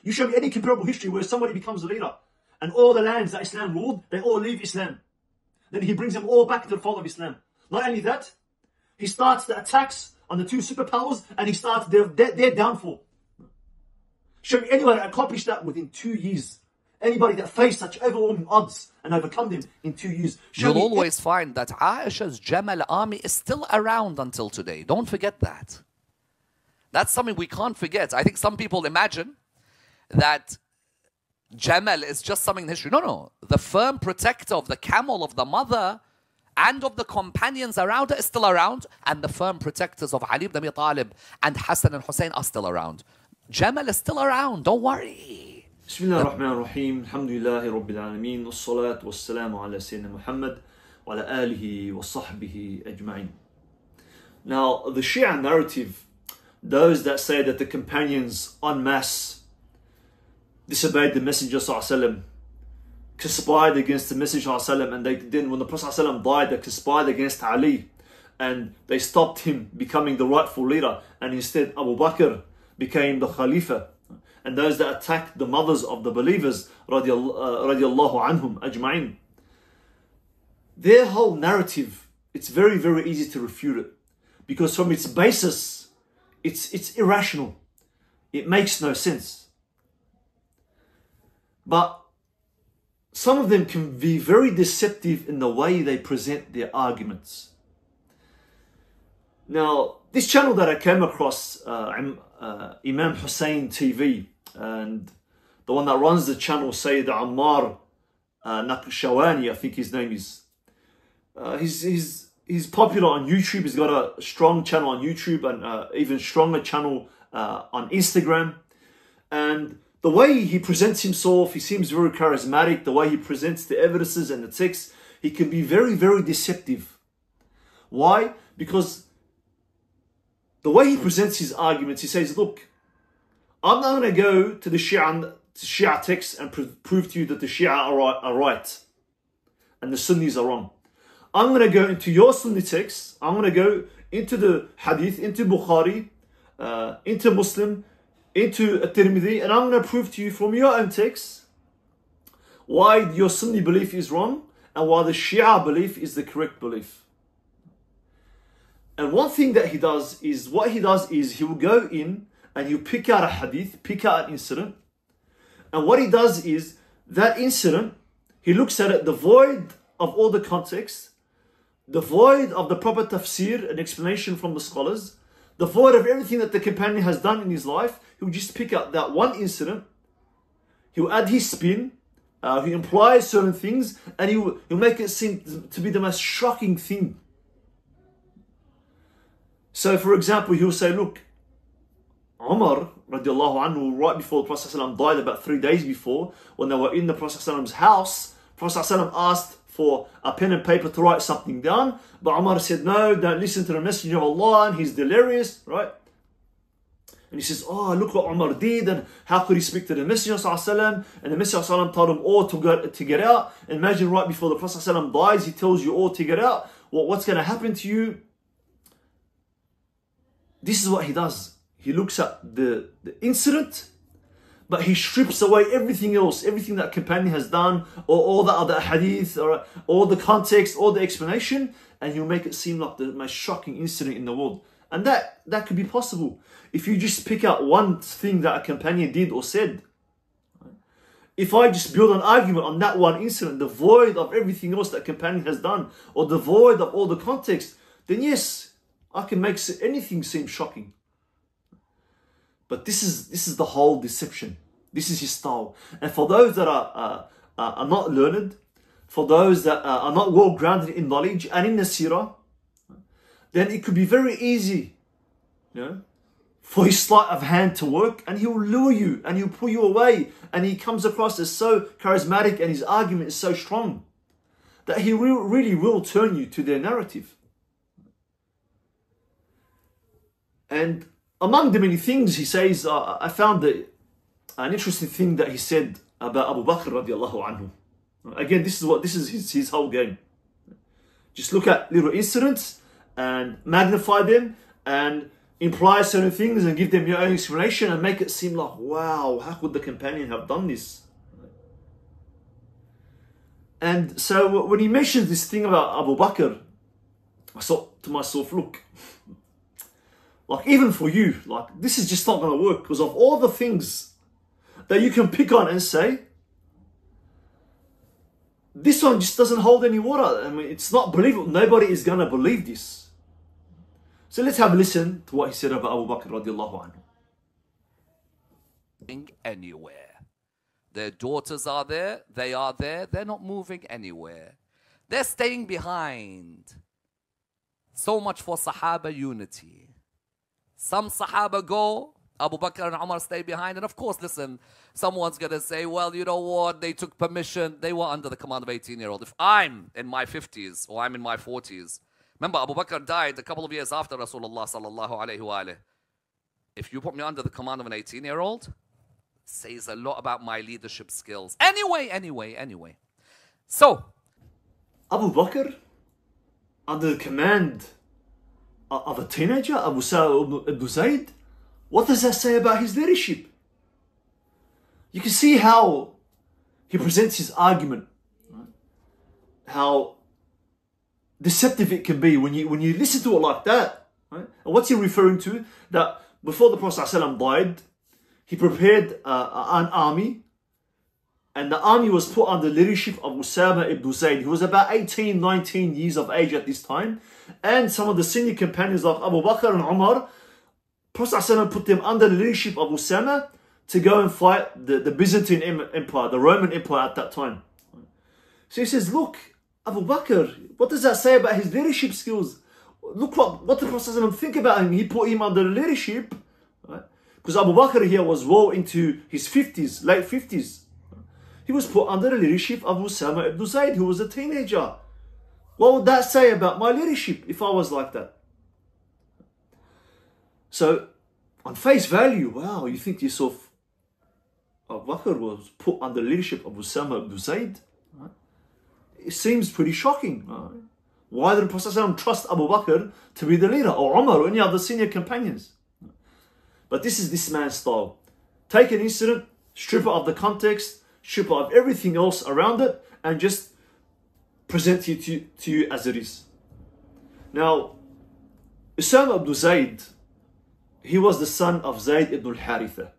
You show me any comparable history where somebody becomes a leader and all the lands that Islam ruled, they all leave Islam. Then he brings them all back to the fold of Islam. Not only that, he starts the attacks on the two superpowers and he starts their downfall. Show me anyone that accomplished that within 2 years. Anybody that faced such overwhelming odds and overcome them in 2 years. You'll always find that Aisha's Jamal army is still around until today. Don't forget that. That's something we can't forget. I think some people imagine that Jamal is just something in history. No, no. The firm protector of the camel, of the mother, and of the companions around her is still around. And the firm protectors of Ali ibn Abi Talib and Hassan and Hussein are still around. Jamal is still around. Don't worry. بسم الله الرحمن الرحيم الحمد لله رب العالمين والصلاة والسلام على سيدنا محمد وعلى آله وصحبه أجمعين. Now, the Shia narrative, those that say that the companions en masse disobeyed the Messenger ﷺ, conspired against the Messenger ﷺ, and then when the Prophet ﷺ died, they conspired against Ali and they stopped him becoming the rightful leader, and instead Abu Bakr became the Khalifa. And those that attacked the mothers of the believers, radiallahu anhum ajma'in, their whole narrative, it's very, very easy to refute it. Because from its basis, it's irrational. It makes no sense. But some of them can be very deceptive in the way they present their arguments. Now, this channel that I came across, Imam Hussein TV, and the one that runs the channel, Sayyid Ammar Naqshawani, I think his name is. He's popular on YouTube. He's got a strong channel on YouTube and even stronger channel on Instagram. And the way he presents himself, he seems very charismatic. The way he presents the evidences and the texts, he can be very, very deceptive. Why? Because the way he presents his arguments, he says, look, I'm not going to go to the Shia texts and prove to you that the Shia are right and the Sunnis are wrong. I'm going to go into your Sunni texts. I'm going to go into the Hadith, into Bukhari, into Muslim, into At-Tirmidhi, and I'm going to prove to you from your own texts why your Sunni belief is wrong and why the Shia belief is the correct belief. And one thing that he does is, he will go in and he'll pick out a hadith, pick out an incident. And what he does is, that incident, he looks at it devoid of all the context, devoid of the proper tafsir and explanation from the scholars, devoid of everything that the companion has done in his life. He'll just pick out that one incident, he'll add his spin, he implies certain things, and he'll make it seem to be the most shocking thing. So, for example, he'll say, look, Umar, radiallahu anhu, right before the Prophet ﷺ died, about 3 days before, when they were in the Prophet ﷺ's house, the Prophet ﷺ asked for a pen and paper to write something down, but Umar said, no, don't listen to the Messenger of Allah, and he's delirious, right? And he says, oh, look what Umar did, and how could he speak to the Messenger ﷺ? And the Messenger ﷺ told them all to get out. Imagine right before the Prophet ﷺ dies, he tells you all to get out. Well, what's going to happen to you? This is what he does. He looks at the incident, but he strips away everything else, everything that companion has done, or all the other hadith, or all the context, all the explanation, and he'll make it seem like the most shocking incident in the world. And that could be possible if you just pick out one thing that a companion did or said. If I just build an argument on that one incident, devoid of everything else that companion has done, or devoid of all the context, then yes, I can make anything seem shocking. But this is the whole deception. This is his style. And for those that are not learned, for those that are not well grounded in knowledge and in the seerah, then it could be very easy, for his sleight of hand to work, and he will lure you and he'll pull you away, and he comes across as so charismatic and his argument is so strong that he really will turn you to their narrative. And among the many things he says, I found an interesting thing that he said about Abu Bakr radiallahu anhu. Again, this is his whole game. Just look at little incidents and magnify them and imply certain things and give them your own explanation and make it seem like, wow, how could the companion have done this? And so when he mentioned this thing about Abu Bakr, I thought to myself, look, like even for you, like this is just not going to work, because of all the things that you can pick on and say, this one just doesn't hold any water. I mean, it's not believable. Nobody is going to believe this. So let's have a listen to what he said about Abu Bakr radiallahu anhu. Anywhere. Their daughters are there, they are there, they're not moving anywhere. They're staying behind. So much for Sahaba unity. Some Sahaba go, Abu Bakr and Umar stay behind. And of course, listen, someone's going to say, well, you know what, they took permission, they were under the command of 18-year-old. If I'm in my 50s or I'm in my 40s, remember Abu Bakr died a couple of years after Rasulullah sallallahu alayhi wa alayhi. If you put me under the command of an 18-year-old, says a lot about my leadership skills. Anyway. So, Abu Bakr, under the command of a teenager, Abu Usama ibn Zayd, what does that say about his leadership? You can see how he presents his argument, right? How deceptive it can be when you listen to it like that. Right? And what's he referring to? That before the Prophet ﷺ died, he prepared an army, and the army was put under the leadership of Usama ibn Zayd. He was about 18, 19 years of age at this time. And some of the senior companions like Abu Bakr and Umar, Prophet ﷺ put them under the leadership of Usama to go and fight the Byzantine Empire, the Roman Empire at that time. So he says, look, Abu Bakr, what does that say about his leadership skills? Look what the Prophet ﷺ think about him. He put him under the leadership, right? Because Abu Bakr here was well into his 50s, late 50s. He was put under the leadership of Usama ibn Zayd, who was a teenager. What would that say about my leadership if I was like that? So, on face value, wow, you think to yourself, Abu Bakr was put under the leadership of Usama ibn Zayd? Right? It seems pretty shocking. Right? Why did the Prophet ﷺ trust Abu Bakr to be the leader, or Umar, or any other senior companions? But this is this man's style. Take an incident, strip it of the context, strip it of everything else around it, and just present it to you as it is. Now, Usama ibn Zayd, he was the son of Zayd ibn al-Haritha.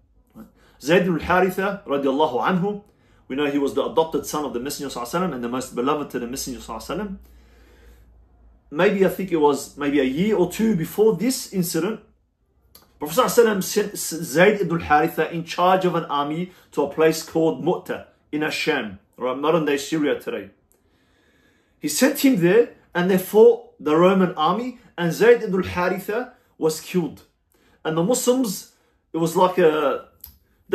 Zayd ibn al-Haritha, radiallahu anhu, we know he was the adopted son of the Messenger ﷺ and the most beloved to the Messenger ﷺ. Maybe I think it was maybe a year or two before this incident, Prophet ﷺ sent Zayd ibn al-Haritha in charge of an army to a place called Mu'ta in Asham, or modern day Syria today. He sent him there and they fought the Roman army, and Zayd ibn al-Haritha was killed. And the Muslims, it was like they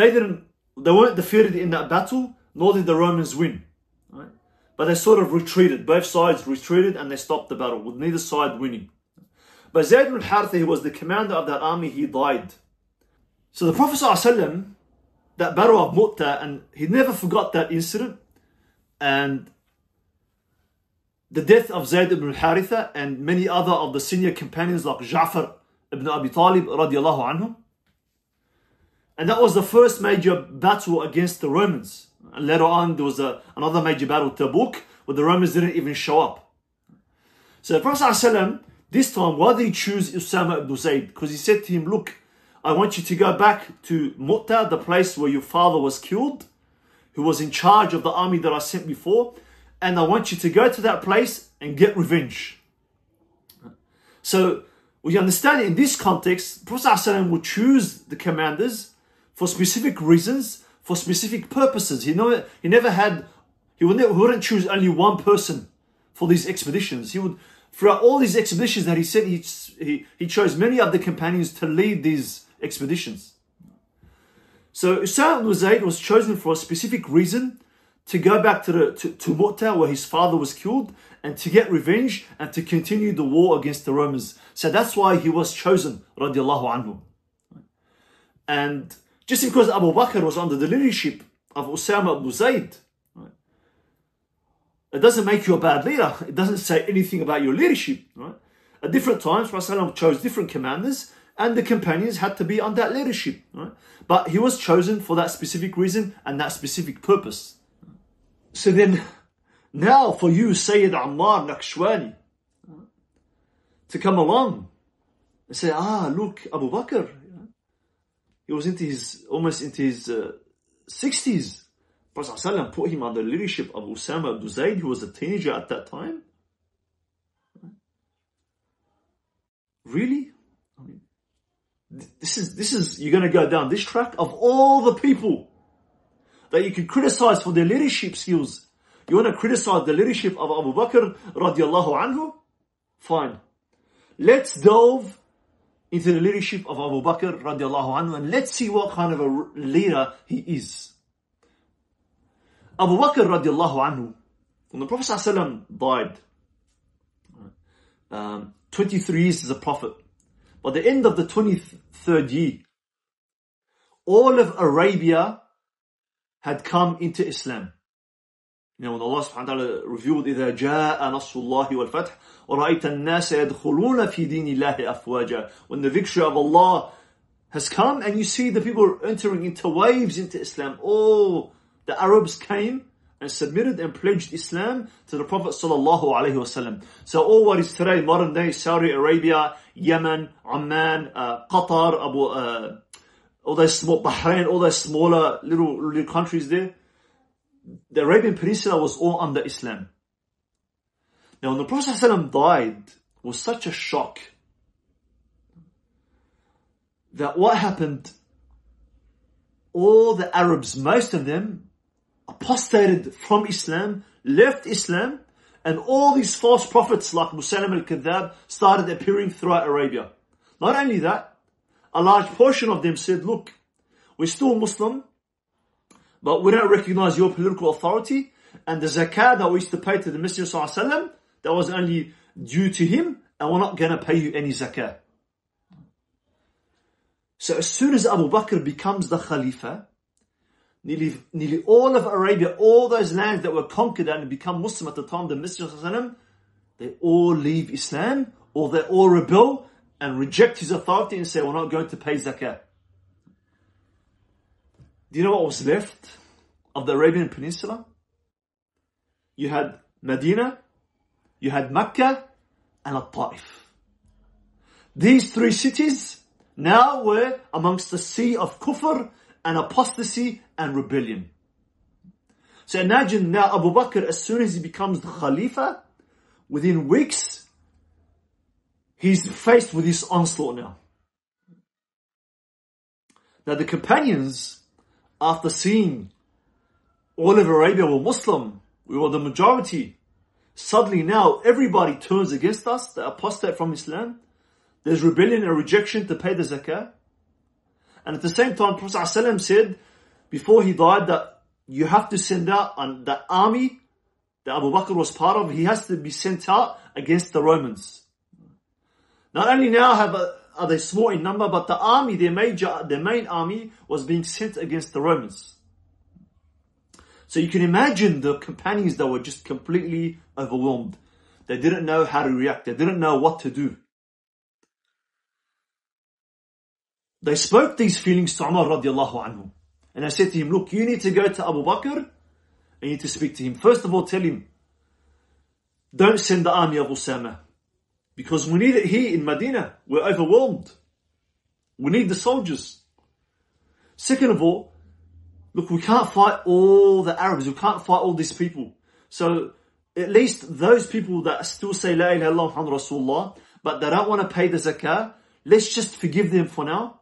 weren't defeated in that battle, nor did the Romans win. Right? But they sort of retreated. Both sides retreated and they stopped the battle, with neither side winning. But Zayd ibn al-Haritha, he was the commander of that army, he died. So the Prophet ﷺ, that battle of Mu'ta, and he never forgot that incident. And the death of Zayd ibn al-Haritha and many other of the senior companions like Ja'far ibn Abi Talib radiallahu anhu. And that was the first major battle against the Romans. And later on there was another major battle, Tabuk, where the Romans didn't even show up. So the Prophet ﷺ, this time, why did he choose Usama ibn Zayd? Because he said to him, look, I want you to go back to Mu'ta, the place where your father was killed, who was in charge of the army that I sent before, and I want you to go to that place and get revenge. So we understand in this context, Prophet ﷺ would choose the commanders for specific reasons, for specific purposes. He wouldn't choose only one person for these expeditions. He would, throughout all these expeditions that he sent, he chose many of the companions to lead these expeditions. So Usama ibn Zayd was chosen for a specific reason, to go back to Mu'ta, where his father was killed, and to get revenge and to continue the war against the Romans. So that's why he was chosen, radiallahu anhu. And just because Abu Bakr was under the leadership of Usama ibn Zayd, right, it doesn't make you a bad leader. It doesn't say anything about your leadership. Right? At different times, Prophet ﷺ chose different commanders, and the companions had to be on that leadership. Right? But he was chosen for that specific reason and that specific purpose. So then, now for you, Sayyid Ammar Naqshbandi, to come along and say, look, Abu Bakr, he was almost into his 60s. Prophet ﷺ put him under the leadership of Usama ibn Zayd, who was a teenager at that time. Really? I mean, this is you're going to go down this track of all the people that you can criticize for their leadership skills. You want to criticize the leadership of Abu Bakr radiallahu anhu? Fine. Let's delve into the leadership of Abu Bakr radiallahu anhu and let's see what kind of a leader he is. Abu Bakr radiallahu anhu, when the Prophet ﷺ died, 23 years as a prophet, by the end of the 23rd year, all of Arabia had come into Islam. You know, when Allah subhanahu wa ta'ala revealed, إِذَا جَاءَ نَصْرُ اللَّهِ وَالْفَتْحِ وَرَأَيْتَ النَّاسَ يَدْخُلُونَ فِي دِينِ اللَّهِ أَفْوَاجًا. When the victory of Allah has come and you see the people entering into waves into Islam, all the Arabs came and submitted and pledged Islam to the Prophet sallallahu alaihi wasallam. So all what is today, modern day Saudi Arabia, Yemen, Oman, Qatar, all those small Bahrain, all those smaller little countries there, the Arabian Peninsula was all under Islam. Now when the Prophet ﷺ died, it was such a shock that what happened, all the Arabs, most of them, apostated from Islam, left Islam, and all these false prophets like Musaylim al-Kadhab started appearing throughout Arabia. Not only that, a large portion of them said, look, we're still Muslim, but we don't recognize your political authority, and the zakah that we used to pay to the Messenger ﷺ, that was only due to him, and we're not going to pay you any zakah. So as soon as Abu Bakr becomes the Khalifa, nearly all of Arabia, all those lands that were conquered and become Muslim at the time of the Messenger ﷺ, they all leave Islam, or they all rebel and reject his authority and say, we're not going to pay zakah. Do you know what was left of the Arabian Peninsula? You had Medina, you had Mecca, and Al-Ta'if. These three cities now were amongst the sea of kufr and apostasy and rebellion. So imagine now Abu Bakr, as soon as he becomes the Khalifa, within weeks, he's faced with this onslaught now. Now the companions, after seeing all of Arabia were Muslim, we were the majority, suddenly now everybody turns against us, they apostate from Islam, there's rebellion and rejection to pay the zakah. And at the same time, Prophet ﷺ said, before he died, that you have to send out the army that Abu Bakr was part of, he has to be sent out against the Romans. Not only now are they small in number, but the army, their main army, was being sent against the Romans. So you can imagine the companions that were just completely overwhelmed. They didn't know how to react. They didn't know what to do. They spoke these feelings to Umar radiallahu anhu. And they said to him, look, you need to go to Abu Bakr and you need to speak to him. First of all, tell him, don't send the army of Usama. Because we need it here in Medina. We're overwhelmed. We need the soldiers. Second of all, look, we can't fight all the Arabs. We can't fight all these people. So at least those people that still say La ilaha illallah Muhammad Rasulullah, but they don't want to pay the zakah, let's just forgive them for now.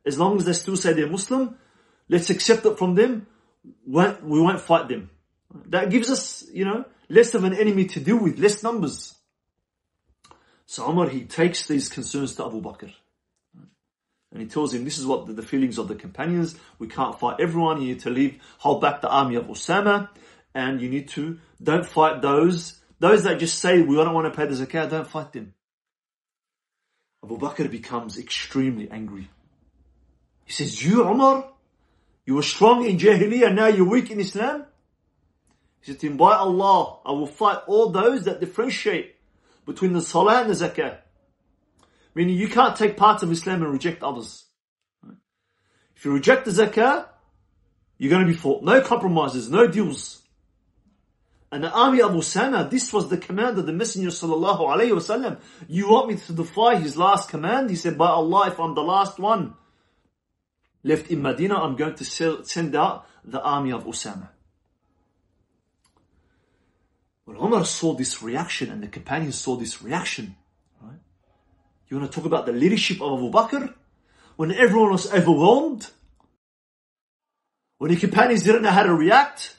As long as they still say they're Muslim, let's accept it from them. We won't fight them. That gives us, less of an enemy to deal with, less numbers. So Umar, he takes these concerns to Abu Bakr. And he tells him, this is what the feelings of the companions. We can't fight everyone. You need to hold back the army of Usama. And you need to, don't fight those that just say, we don't want to pay the zakah, don't fight them. Abu Bakr becomes extremely angry. He says, you Umar, you were strong in Jahiliyyah, now you're weak in Islam? He said to him, by Allah, I will fight all those that differentiate between the salah and the zakah. Meaning you can't take parts of Islam and reject others. If you reject the zakah, you're going to be fought. No compromises, no deals. And the army of Usama, this was the command of the Messenger sallallahu alayhi wasallam. You want me to defy his last command? He said, by Allah, if I'm the last one left in Medina, I'm going to send out the army of Usama. When Umar saw this reaction and the companions saw this reaction, right? You want to talk about the leadership of Abu Bakr? When everyone was overwhelmed? When the companions didn't know how to react?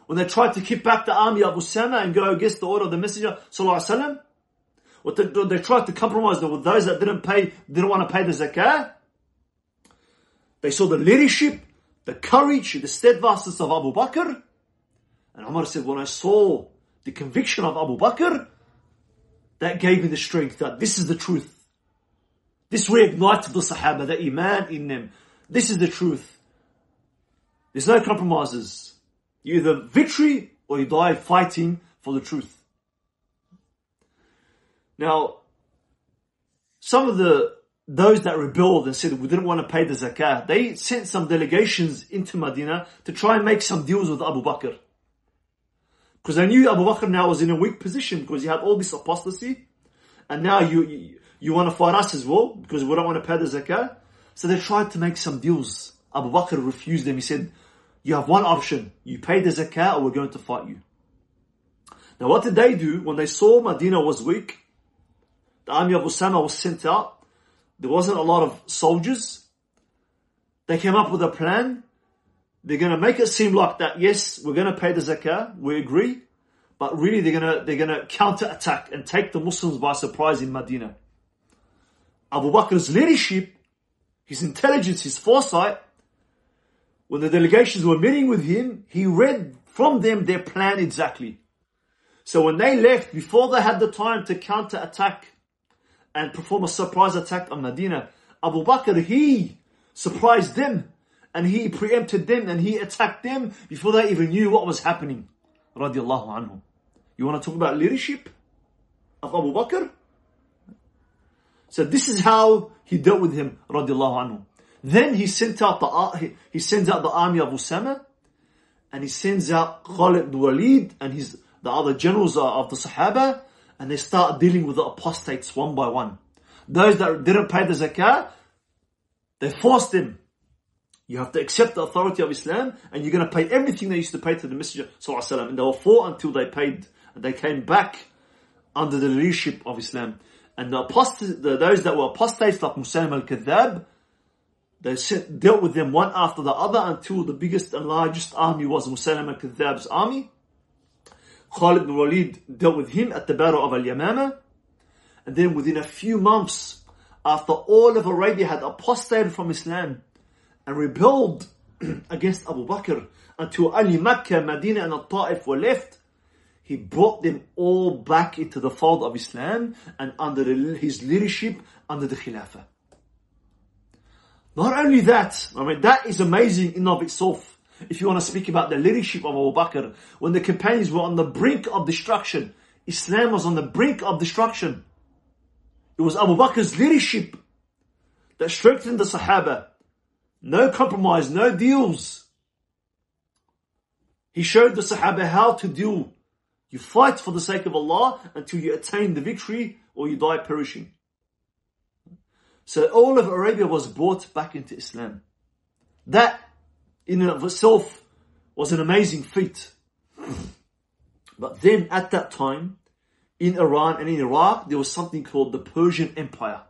When they tried to keep back the army of Usama and go against the order of the Messenger sallallahu alaihi wasallam? They tried to compromise with those that didn't want to pay the zakah? They saw the leadership, the courage, the steadfastness of Abu Bakr. And Umar said, when I saw the conviction of Abu Bakr, that gave me the strength that this is the truth. This reignited the Sahaba, the Iman in them. This is the truth. There's no compromises. You either victory or you die fighting for the truth. Now, some of those that rebelled and said we didn't want to pay the zakah, they sent some delegations into Medina to try and make some deals with Abu Bakr. Because they knew Abu Bakr now was in a weak position because he had all this apostasy. And now you want to fight us as well because we don't want to pay the zakah. So they tried to make some deals. Abu Bakr refused them. He said, you have one option. You pay the zakah or we're going to fight you. Now what did they do when they saw Medina was weak? The army of Usama was sent out. There wasn't a lot of soldiers. They came up with a plan. They're going to make it seem like that, yes, we're going to pay the zakah, we agree. But really they're going to counter-attack and take the Muslims by surprise in Medina. Abu Bakr's leadership, his intelligence, his foresight, when the delegations were meeting with him, he read from them their plan exactly. So when they left, before they had the time to counter-attack and perform a surprise attack on Medina, Abu Bakr, he surprised them and he preempted them and he attacked them before they even knew what was happening. Radiallahu anhu. You want to talk about leadership of Abu Bakr? So this is how he dealt with him, radiallahu anhu. Then he sends out the army of Usama, and he sends out Khalid ibn Walid and the other generals of the Sahaba, and they start dealing with the apostates one by one. Those that didn't pay the zakah, they forced them. You have to accept the authority of Islam, and you're going to pay everything they used to pay to the Messenger sallallahu alaihi wasallam. And they were fought until they paid, and they came back under the leadership of Islam. And those that were apostates like Musaylim al-Kadhab, they dealt with them one after the other until the biggest and largest army was Musaylim al-Kadhab's army. Khalid ibn Walid dealt with him at the Battle of Al-Yamama. And then within a few months, after all of Arabia had apostated from Islam and rebelled against Abu Bakr until only Mecca, Medina and Al-Ta'if were left, he brought them all back into the fold of Islam and under his leadership, under the Khilafah. Not only that, that is amazing in of itself. If you want to speak about the leadership of Abu Bakr, when the companions were on the brink of destruction, Islam was on the brink of destruction. It was Abu Bakr's leadership that strengthened the Sahaba. No compromise, no deals. He showed the Sahaba how to deal. You fight for the sake of Allah until you attain the victory or you die perishing. So all of Arabia was brought back into Islam. That in and of itself was an amazing feat. But then at that time, in Iran and in Iraq, there was something called the Persian Empire.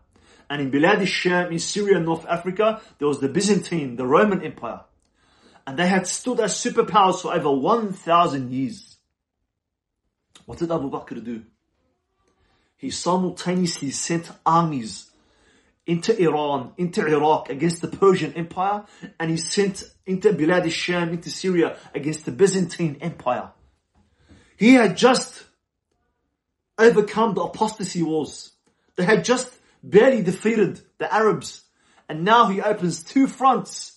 And in Bilad al-Sham, in Syria and North Africa, there was the Byzantine, the Roman Empire. And they had stood as superpowers for over 1,000 years. What did Abu Bakr do? He simultaneously sent armies into Iran, into Iraq against the Persian Empire, and he sent into Bilad al-Sham, into Syria against the Byzantine Empire. He had just overcome the apostasy wars. They had just barely defeated the Arabs, and now he opens two fronts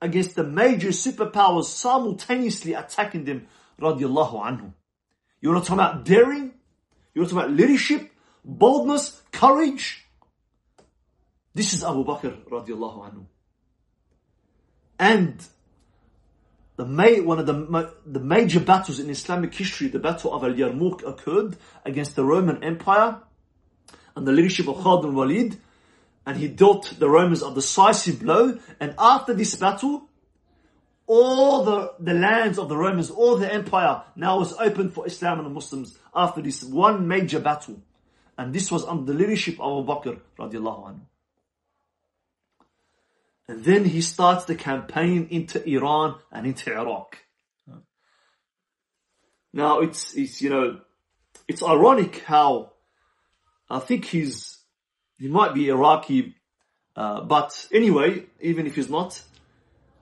against the major superpowers simultaneously attacking them, radiallahu anhu. You want to talk about daring? You want to talk about leadership, boldness, courage? This is Abu Bakr radiallahu anhu. And one of the major battles in Islamic history, the Battle of Al-Yarmouk, occurred against the Roman Empire and the leadership of Khalid al-Walid, and he dealt the Romans a decisive blow. And after this battle, all the lands of the Romans, all the empire now was open for Islam and the Muslims after this one major battle. And this was under the leadership of Abu Bakr radiallahu anhu. And then he starts the campaign into Iran and into Iraq. Now it's ironic how I think he might be Iraqi, but anyway, even if he's not,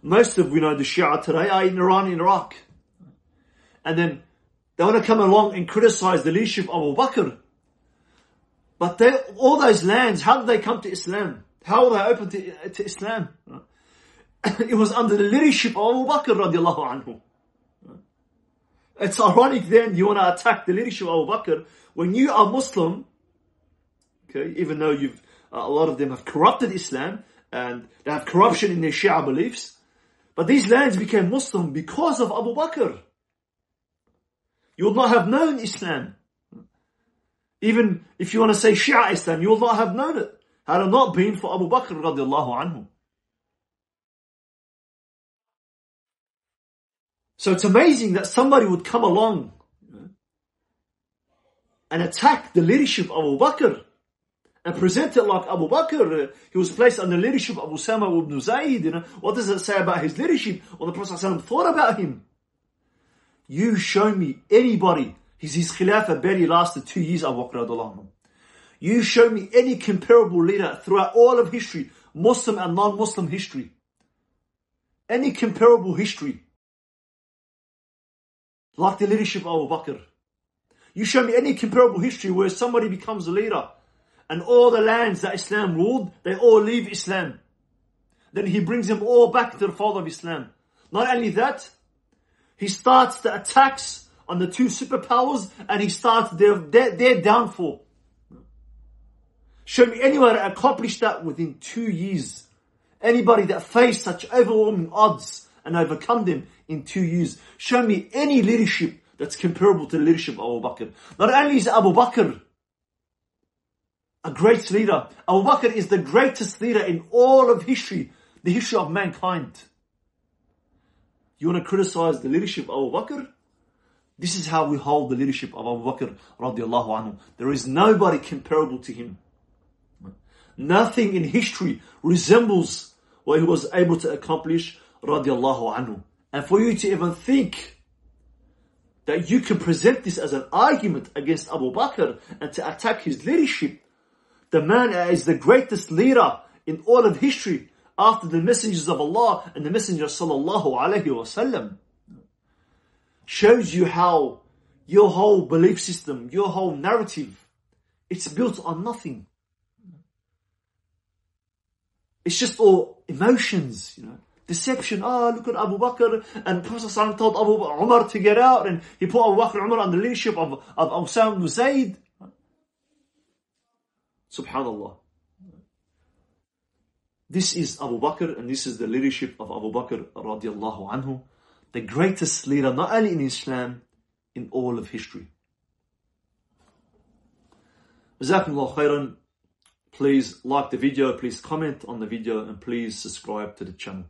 most of the Shia today are in Iran and Iraq. And then they want to come along and criticize the leadership of Abu Bakr. But all those lands, how did they come to Islam? How were they open to Islam? It was under the leadership of Abu Bakr radiallahu anhu. It's ironic then you want to attack the leadership of Abu Bakr when you are Muslim, okay, even though a lot of them have corrupted Islam and they have corruption in their Shia beliefs. But these lands became Muslim because of Abu Bakr. You would not have known Islam. Even if you want to say Shia Islam, you would not have known it had it not been for Abu Bakr radiallahu anhu. So it's amazing that somebody would come along and attack the leadership of Abu Bakr and present it like Abu Bakr, he was placed under the leadership of Usama ibn Zayd. What does it say about his leadership? Or the Prophet ﷺ thought about him? You show me anybody, his Khilafah barely lasted 2 years, Abu Bakr radiallahu anhu. You show me any comparable leader throughout all of history, Muslim and non-Muslim history. Any comparable history like the leadership of Abu Bakr. You show me any comparable history where somebody becomes a leader and all the lands that Islam ruled, they all leave Islam. Then he brings them all back to the fold of Islam. Not only that, he starts the attacks on the two superpowers and he starts their downfall. Show me anywhere that accomplished that within 2 years. Anybody that faced such overwhelming odds and overcome them in 2 years. Show me any leadership that's comparable to the leadership of Abu Bakr. Not only is Abu Bakr a great leader, Abu Bakr is the greatest leader in all of history, the history of mankind. You want to criticize the leadership of Abu Bakr? This is how we hold the leadership of Abu Bakr radiallahu anhu. There is nobody comparable to him. Nothing in history resembles what he was able to accomplish radiallahu anhu. And for you to even think that you can present this as an argument against Abu Bakr and to attack his leadership, the man is the greatest leader in all of history after the messengers of Allah and the messenger sallallahu alaihi wasallam, shows you how your whole belief system, your whole narrative, it's built on nothing. It's just all emotions, deception. Look at Abu Bakr, and Prophet ﷺ told Abu Umar to get out, and he put Abu Bakr and Umar under the leadership of Usama ibn Zayd. Subhanallah. This is Abu Bakr, and this is the leadership of Abu Bakr radiallahu anhu, the greatest leader not only in Islam, in all of history. Jazakumullah khairan. Please like the video, please comment on the video, and please subscribe to the channel.